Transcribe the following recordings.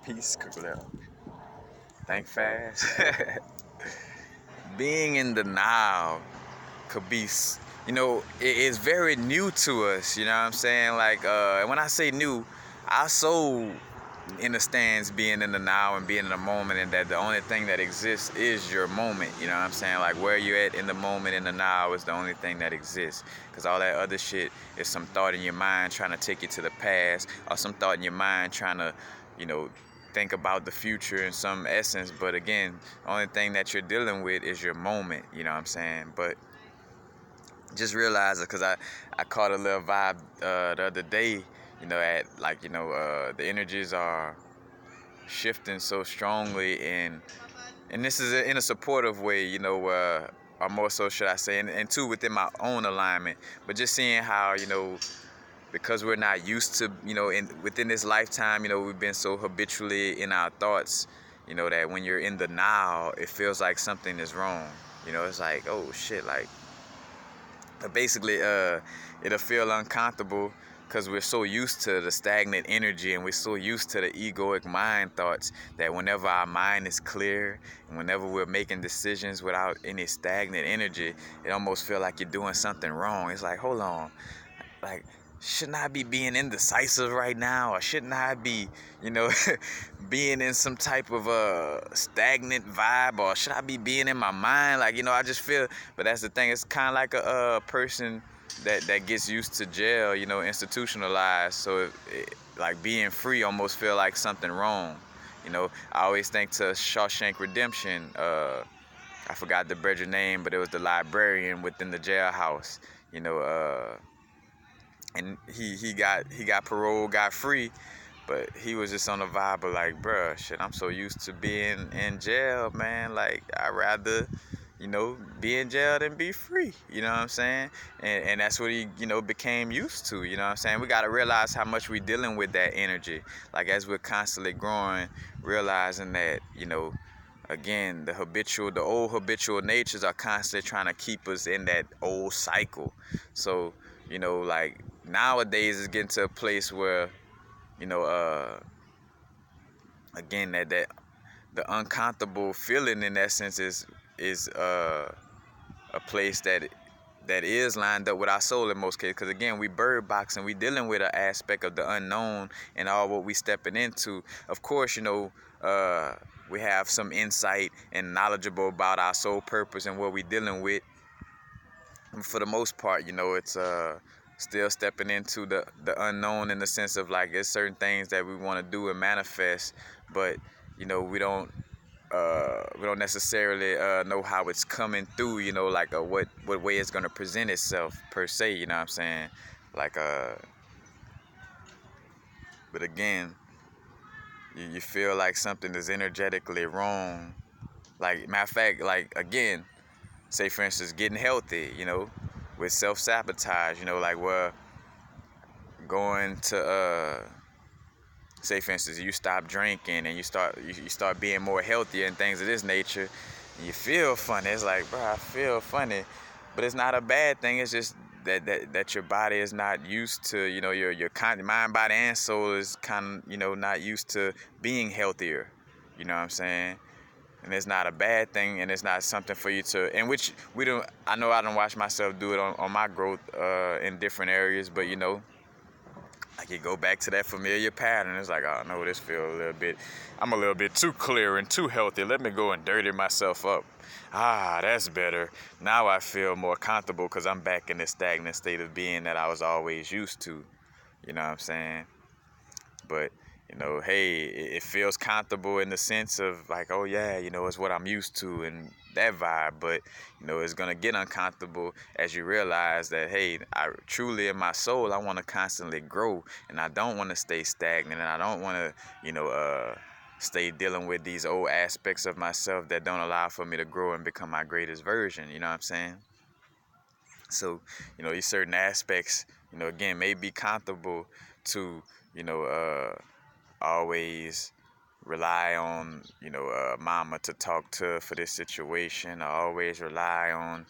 Peace, Cook. Think fast. Being in the now could be, it is very new to us. You know what I'm saying? Like, and when I say new, our soul understands being in the now and being in the moment, and that the only thing that exists is your moment. You know what I'm saying? Like, where you're at in the moment, in the now, is the only thing that exists. Because all that other shit is some thought in your mind trying to take you to the past, or some thought in your mind trying to, you know, think about the future in some essence. But again, the only thing that you're dealing with is your moment. You know what I'm saying? But just realize it, because I caught a little vibe the other day, at like, the energies are shifting so strongly, and this is in a supportive way, or more so, should I say, and two, within my own alignment. But just seeing how, because we're not used to, within this lifetime, we've been so habitually in our thoughts, that when you're in the now, it feels like something is wrong. It's like, oh shit, like, basically, it'll feel uncomfortable because we're so used to the stagnant energy, and we're so used to the egoic mind thoughts, that whenever our mind is clear and whenever we're making decisions without any stagnant energy, it almost feels like you're doing something wrong. It's like, hold on, like, shouldn't I be being indecisive right now? Or shouldn't I be, being in some type of stagnant vibe? Or should I be being in my mind? Like, I just feel, but that's the thing. It's kind of like a person that gets used to jail, institutionalized. So, like, being free almost feel like something wrong. I always think to Shawshank Redemption. I forgot the Bridger name, but it was the librarian within the jailhouse. And he got parole, got free, but he was just on the vibe of like, bruh, shit, I'm so used to being in jail, man. Like, I'd rather, be in jail than be free. You know what I'm saying? And that's what he, became used to. You know what I'm saying? We got to realize how much we dealing with that energy. Like, as we're constantly growing, realizing that, again, the old habitual natures are constantly trying to keep us in that old cycle. So, like, nowadays it's getting to a place where, again, that the uncomfortable feeling in essence is a place that is lined up with our soul in most cases. Because again, we bird boxing, we dealing with an aspect of the unknown and all what we stepping into. Of course, we have some insight and knowledgeable about our soul purpose and what we dealing with. For the most part, it's still stepping into the unknown, in the sense of like, there's certain things that we want to do and manifest, but we don't necessarily know how it's coming through, like what way it's going to present itself per se. You know what I'm saying? Like, but again, you feel like something is energetically wrong. Like, matter of fact, like, again, say for instance, getting healthy, with self-sabotage, like, well, going to say for instance, you stop drinking and you start being more healthier and things of this nature, and you feel funny. It's like, bro, I feel funny, but it's not a bad thing. It's just that your body is not used to, your mind, body, and soul is kind of, not used to being healthier. You know what I'm saying? And it's not a bad thing, and it's not something for you to, in which we don't, I know I don't watch myself do it on my growth in different areas, but I could go back to that familiar pattern. It's like, oh no, this feel I'm a little bit too clear and too healthy. Let me go and dirty myself up. Ah, that's better. Now I feel more comfortable because I'm back in this stagnant state of being that I was always used to. You know what I'm saying? But, hey, it feels comfortable in the sense of like, oh yeah, it's what I'm used to and that vibe. But, it's going to get uncomfortable as you realize that, hey, I truly in my soul, I want to constantly grow, and I don't want to stay stagnant, and I don't want to, stay dealing with these old aspects of myself that don't allow for me to grow and become my greatest version. You know what I'm saying? So, these certain aspects, again, may be comfortable to, always rely on, mama to talk to for this situation. I always rely on,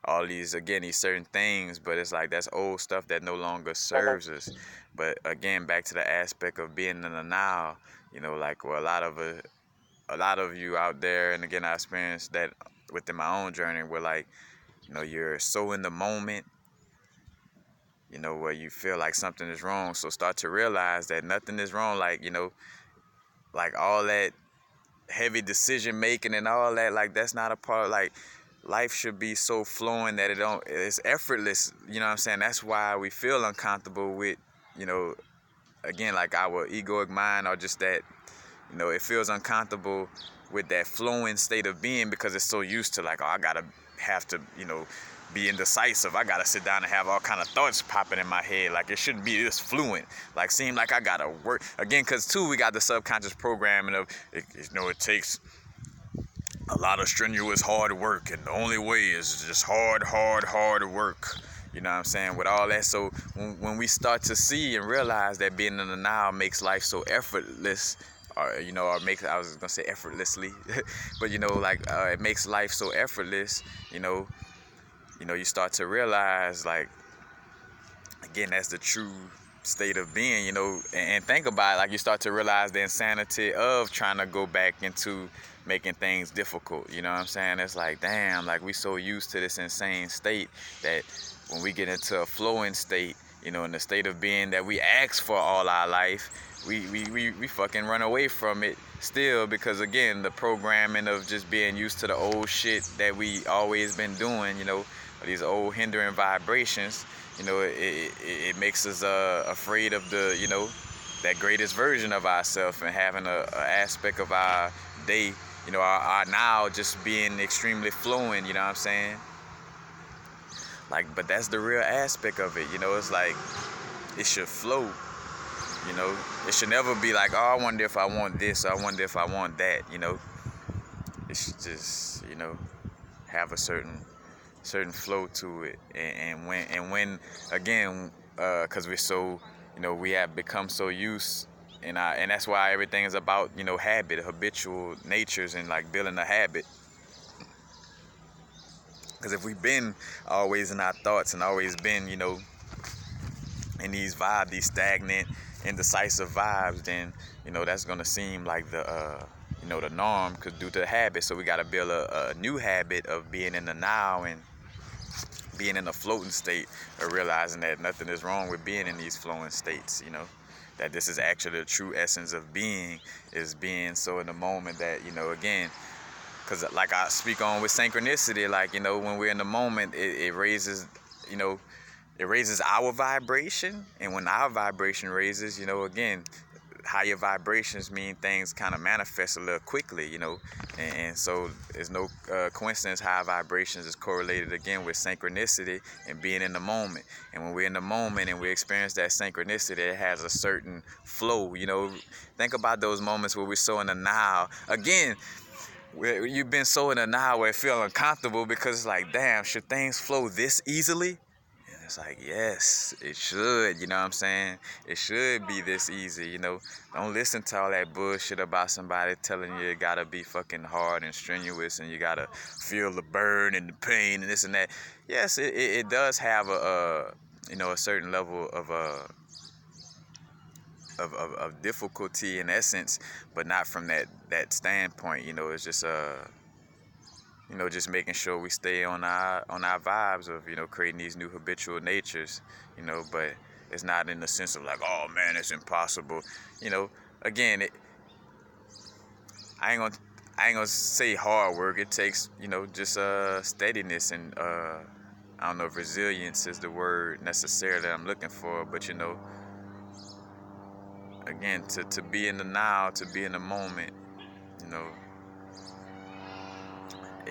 all these, again, these certain things, but it's like that's old stuff that no longer serves us. But again, back to the aspect of being in the now, like, well, a lot of you out there, and again, I experienced that within my own journey, where like, you're so in the moment, where you feel like something is wrong. So start to realize that nothing is wrong. Like, like all that heavy decision making and all that, like, that's not a part of, like, life should be so flowing that it's effortless. You know what I'm saying? That's why we feel uncomfortable with, again, like our egoic mind, or just that, it feels uncomfortable with that flowing state of being, because it's so used to, like, oh, I gotta have to, be indecisive. I gotta sit down and have all kind of thoughts popping in my head. Like, it shouldn't be this fluent. Like, seem like I gotta work again, because too, we got the subconscious programming of, it takes a lot of strenuous hard work, and the only way is just hard work. You know what I'm saying? With all that, so when we start to see and realize that being in the now makes life so effortless, or makes, I was gonna say effortlessly, but like, it makes life so effortless. You start to realize, like, again, that's the true state of being. And think about it, like, you start to realize the insanity of trying to go back into making things difficult. You know what I'm saying? It's like, damn, like, we so used to this insane state that when we get into a flowing state, in the state of being that we ask for all our life, we fucking run away from it still, because again, the programming of just being used to the old shit that we always been doing, these old hindering vibrations, it makes us afraid of the, that greatest version of ourselves, and having a aspect of our day, our now just being extremely flowing. You know what I'm saying? Like, but that's the real aspect of it. It's like, it should flow. It should never be like, oh, I wonder if I want this, or I wonder if I want that. It should just, have a certain flow to it. And when again, because we're so, we have become so used, and that's why everything is about, habit, habitual natures, and like building a habit. Because if we've been always in our thoughts and always been, in these vibes, these stagnant, indecisive vibes, then, that's going to seem like the norm, because due to the habit. So we got to build a new habit of being in the now, and being in a floating state, of realizing that nothing is wrong with being in these flowing states, that this is actually the true essence of being, is being so in the moment that, again, because like I speak on with synchronicity, like, when we're in the moment, it raises, it raises our vibration. And when our vibration raises, again, higher vibrations mean things kind of manifest a little quickly, and so there's no coincidence high vibrations is correlated again with synchronicity and being in the moment. And when we're in the moment and we experience that synchronicity, it has a certain flow. Think about those moments where we're so in the now. Again, where you've been so in the now where it feels uncomfortable, because it's like, damn, should things flow this easily? And it's like, yes, it should. You know what I'm saying? It should be this easy. Don't listen to all that bullshit about somebody telling you it gotta be fucking hard and strenuous, and you gotta feel the burn and the pain and this and that. Yes, it does have a certain level of difficulty in essence, but not from that standpoint. It's just just making sure we stay on our vibes of creating these new habitual natures. But it's not in the sense of like, oh man, it's impossible. Again, I ain't gonna say hard work. It takes just steadiness, and I don't know if resilience is the word necessarily that I'm looking for, but again, to be in the now, to be in the moment,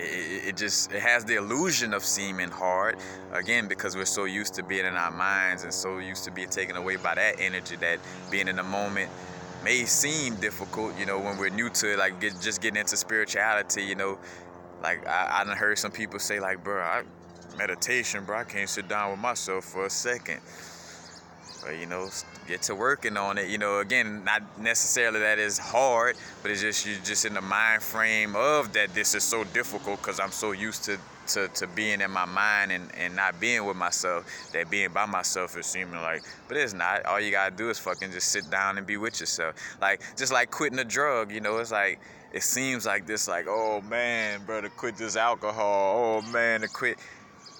it has the illusion of seeming hard, again, because we're so used to being in our minds and so used to being taken away by that energy, that being in the moment may seem difficult, when we're new to it, like just getting into spirituality, like I done heard some people say like, bro, meditation, bro, I can't sit down with myself for a second. But, get to working on it. Again, not necessarily that it's hard, but it's just you're just in the mind frame of that this is so difficult because I'm so used to being in my mind and not being with myself, that being by myself is seeming like, but it's not. All you gotta do is fucking just sit down and be with yourself. Like, just like quitting a drug, it's like, it seems like this, like, oh man, bro, to quit this alcohol, oh man, to quit.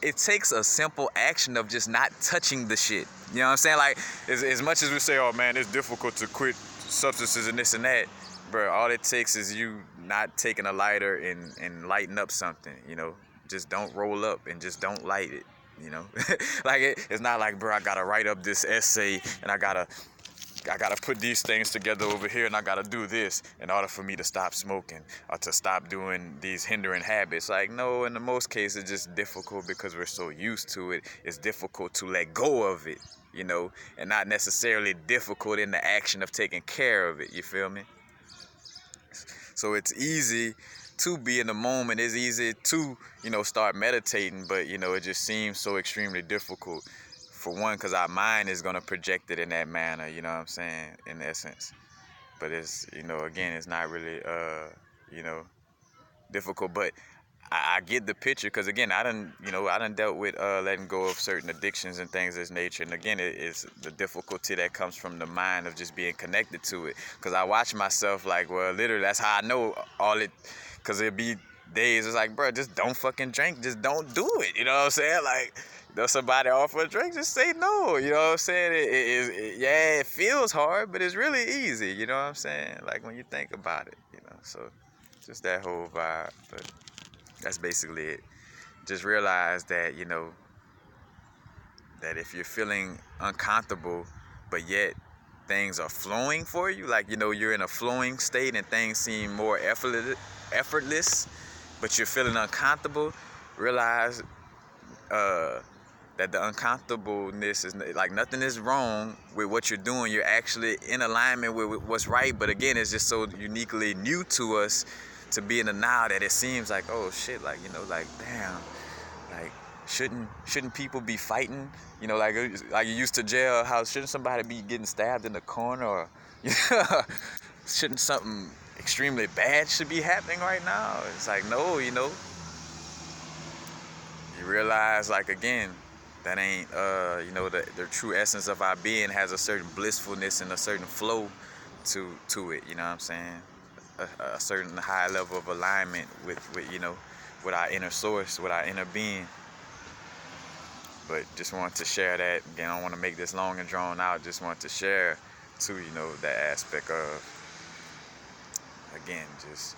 It takes a simple action of just not touching the shit. You know what I'm saying? Like, as much as we say, oh man, it's difficult to quit substances and this and that, bro, all it takes is you not taking a lighter and lighting up something, Just don't roll up and just don't light it, Like, it's not like, bro, I gotta write up this essay and I gotta put these things together over here and I gotta do this in order for me to stop smoking or to stop doing these hindering habits. Like, no, in the most cases, it's just difficult because we're so used to it. It's difficult to let go of it, and not necessarily difficult in the action of taking care of it. You feel me? So it's easy to be in the moment. It's easy to, start meditating, but, it just seems so extremely difficult. For one, because our mind is going to project it in that manner, you know what I'm saying, in essence. But it's, again, it's not really, difficult. But I get the picture because, again, I done dealt with letting go of certain addictions and things of this nature. And, again, it's the difficulty that comes from the mind of just being connected to it. Because I watch myself like, well, literally, that's how I know all it, because it'd be days, it's like, bro, just don't fucking drink. Just don't do it. You know what I'm saying? Like, somebody offer a drink, just say no. You know what I'm saying? It feels hard, but it's really easy. You know what I'm saying? Like, when you think about it, So, just that whole vibe. But that's basically it. Just realize that, that if you're feeling uncomfortable, but yet things are flowing for you, like, you're in a flowing state and things seem more effortless, but you're feeling uncomfortable, realize that the uncomfortableness is like, nothing is wrong with what you're doing. You're actually in alignment with what's right. But again, it's just so uniquely new to us to be in the now that it seems like, oh shit, like, like, damn, like, shouldn't people be fighting? Like you used to jailhouse, shouldn't somebody be getting stabbed in the corner, or shouldn't something extremely bad should be happening right now? It's like, no, you realize, like, again, that ain't, the true essence of our being has a certain blissfulness and a certain flow to it, you know what I'm saying? A certain high level of alignment with with our inner source, with our inner being. But just wanted to share that. Again, I don't want to make this long and drawn out. Just wanted to share, too, that aspect of, again, just,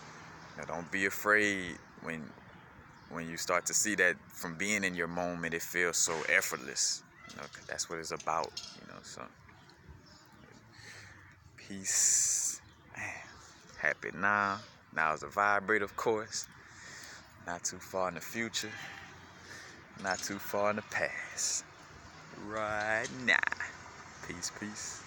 don't be afraid when you start to see that from being in your moment, it feels so effortless. 'Cause that's what it's about, so. Peace. Man, happy now. Now is a vibrate, of course. Not too far in the future. Not too far in the past. Right now. Peace, peace.